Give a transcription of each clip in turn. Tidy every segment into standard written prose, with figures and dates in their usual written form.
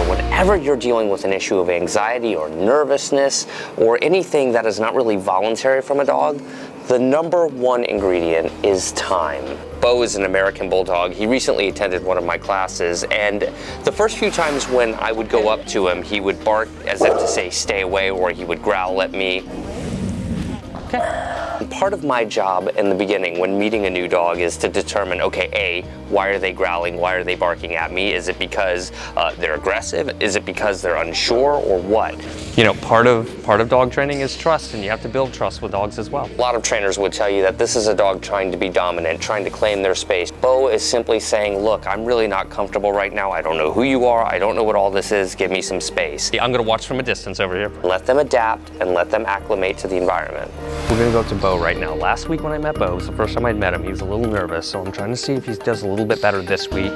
whenever you're dealing with an issue of anxiety or nervousness or anything that is not really voluntary from a dog, the number one ingredient is time. Beaux is an American Bulldog. He recently attended one of my classes, and the first few times when I would go up to him, he would bark as if to say, stay away, or he would growl at me. Okay. Part of my job in the beginning when meeting a new dog is to determine, okay, A, why are they growling? Why are they barking at me? Is it because they're aggressive? Is it because they're unsure, or what? You know, part of dog training is trust, and you have to build trust with dogs as well. A lot of trainers would tell you that this is a dog trying to be dominant, trying to claim their space. Beaux is simply saying, look, I'm really not comfortable right now. I don't know who you are. I don't know what all this is. Give me some space. Yeah, I'm gonna watch from a distance over here. Let them adapt and let them acclimate to the environment. We're gonna go up to Beaux right now. Last week when I met Beaux, it was the first time I'd met him, he was a little nervous, so I'm trying to see if he does a little bit better this week,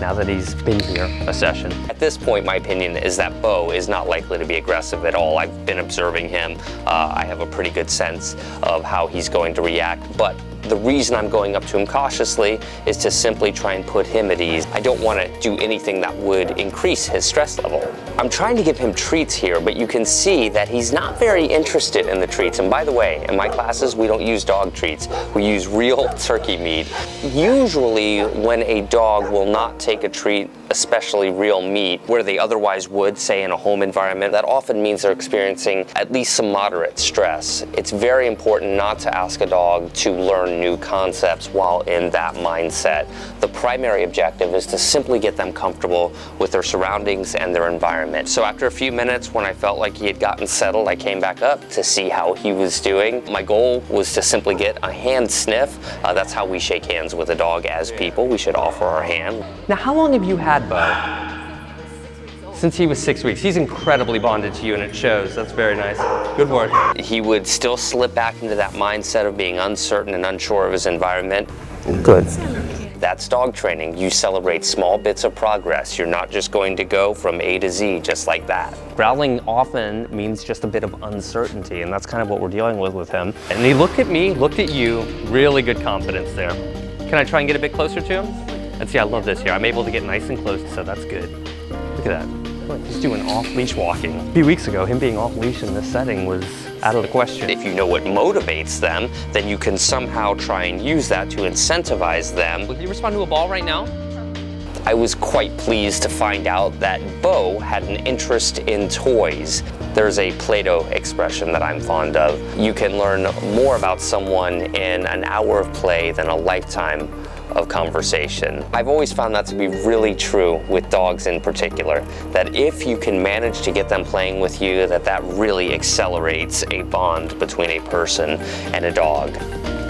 now that he's been here a session. At this point, my opinion is that Beaux is not likely to be aggressive at all. I've been observing him. I have a pretty good sense of how he's going to react, but the reason I'm going up to him cautiously is to simply try and put him at ease. I don't want to do anything that would increase his stress level. I'm trying to give him treats here, but you can see that he's not very interested in the treats. And by the way, in my classes, we don't use dog treats. We use real turkey meat. Usually, when a dog will not take a treat, especially real meat, where they otherwise would, say in a home environment, that often means they're experiencing at least some moderate stress. It's very important not to ask a dog to learn new concepts while in that mindset. The primary objective is to simply get them comfortable with their surroundings and their environment. So after a few minutes, when I felt like he had gotten settled, I came back up to see how he was doing. My goal was to simply get a hand sniff. That's how we shake hands with a dog as people. We should offer our hand. Now, how long have you had Beaux? Since he was 6 weeks. He's incredibly bonded to you, and it shows. That's very nice. Good work. He would still slip back into that mindset of being uncertain and unsure of his environment. Good. That's dog training. You celebrate small bits of progress. You're not just going to go from A to Z just like that. Growling often means just a bit of uncertainty, and that's kind of what we're dealing with him. And he looked at me, looked at you, really good confidence there. Can I try and get a bit closer to him? And see, I love this here. I'm able to get nice and close, so that's good. Look at that. He's doing off-leash walking. A few weeks ago, him being off-leash in this setting was out of the question. If you know what motivates them, then you can somehow try and use that to incentivize them. Will you respond to a ball right now? I was quite pleased to find out that Beaux had an interest in toys. There's a Play-Doh expression that I'm fond of. You can learn more about someone in an hour of play than a lifetime of conversation. I've always found that to be really true with dogs in particular, that if you can manage to get them playing with you, that really accelerates a bond between a person and a dog.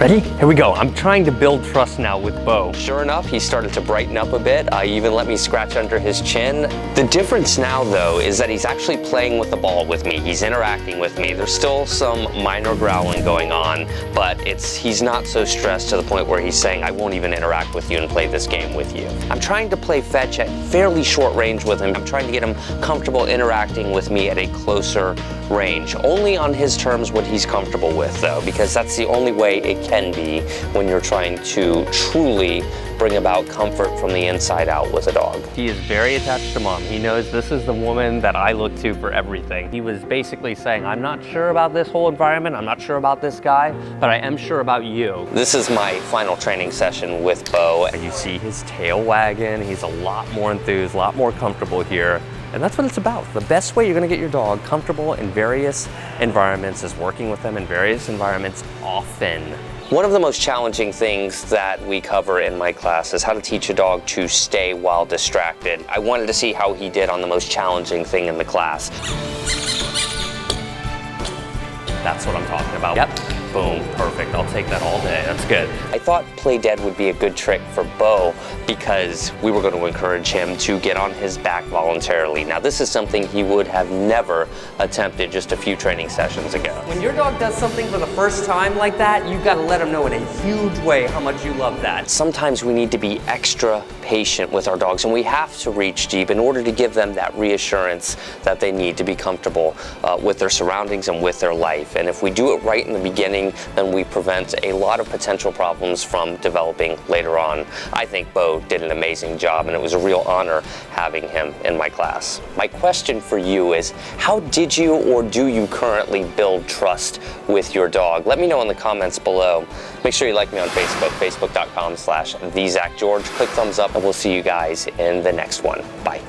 Ready? Here we go. I'm trying to build trust now with Beaux. Sure enough, he started to brighten up a bit. He even let me scratch under his chin. The difference now, though, is that he's actually playing with the ball with me. He's interacting with me. There's still some minor growling going on, but he's not so stressed to the point where he's saying, I won't even interact with you and play this game with you. I'm trying to play fetch at fairly short range with him. I'm trying to get him comfortable interacting with me at a closer range. Only on his terms what he's comfortable with, though, because that's the only way it can be when you're trying to truly bring about comfort from the inside out with a dog. He is very attached to Mom. He knows this is the woman that I look to for everything. He was basically saying, I'm not sure about this whole environment, I'm not sure about this guy, but I am sure about you. This is my final training session with Beaux. You see his tail wagging. He's a lot more enthused, a lot more comfortable here. And that's what it's about. The best way you're gonna get your dog comfortable in various environments is working with them in various environments often. One of the most challenging things that we cover in my class is how to teach a dog to stay while distracted. I wanted to see how he did on the most challenging thing in the class. That's what I'm talking about. Yep. Boom, perfect. I'll take that all day. That's good. I thought play dead would be a good trick for Beaux because we were going to encourage him to get on his back voluntarily. Now, this is something he would have never attempted just a few training sessions ago. When your dog does something for the first time like that, you've got to let him know in a huge way how much you love that. Sometimes we need to be extra patient with our dogs, and we have to reach deep in order to give them that reassurance that they need to be comfortable with their surroundings and with their life. And if we do it right in the beginning, training, then we prevent a lot of potential problems from developing later on. I think Beaux did an amazing job, and it was a real honor having him in my class. My question for you is, how did you or do you currently build trust with your dog? Let me know in the comments below. Make sure you like me on Facebook, facebook.com/TheZachGeorge. Click thumbs up, and we'll see you guys in the next one. Bye.